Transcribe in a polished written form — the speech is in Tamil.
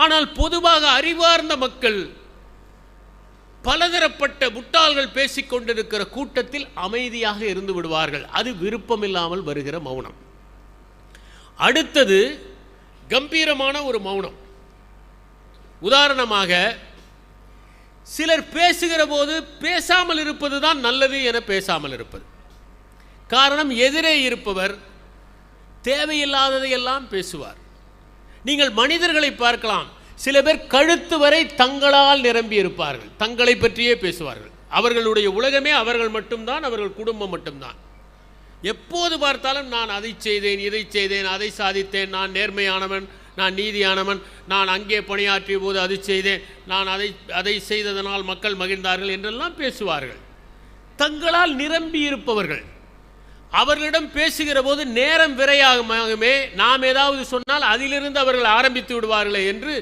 ஆனால் பொதுவாக அறிவார்ந்த மக்கள், பலதரப்பட்ட முட்டாள்கள் பேசிக் கொண்டிருக்கிற கூட்டத்தில் அமைதியாக இருந்து விடுவார்கள். அது விருப்பமில்லாமல் வருகிற மௌனம். அடுத்தது கம்பீரமான ஒரு மௌனம். உதாரணமாக, சிலர் பேசுகிற போது பேசாமல் இருப்பது தான் நல்லது என பேசாமல் இருப்பது. காரணம், எதிரே இருப்பவர் தேவையில்லாததையெல்லாம் பேசுவார். நீங்கள் மனிதர்களை பார்க்கலாம். சில பேர் கழுத்து வரை தங்களால் நிரம்பி இருப்பார்கள், தங்களை பற்றியே பேசுவார்கள். அவர்களுடைய உலகமே அவர்கள் மட்டும்தான், அவர்கள் குடும்பம் மட்டும்தான். எப்போது பார்த்தாலும் நான் அதை செய்தேன், இதை செய்தேன், அதை சாதித்தேன், நான் நேர்மையானவன், நான் நீதியானவன், நான் அங்கே பணியாற்றிய போது அது செய்தேன், நான் அதை செய்ததனால் மக்கள் மகிழ்ந்தார்கள் என்றெல்லாம் பேசுவார்கள். தங்களால் நிரம்பி இருப்பவர்கள். அவர்களிடம் பேசுகிற போது நேரம் விரையாகவே நாம் ஏதாவது சொன்னால் அதிலிருந்து அவர்கள் ஆரம்பித்து விடுவார்களே என்று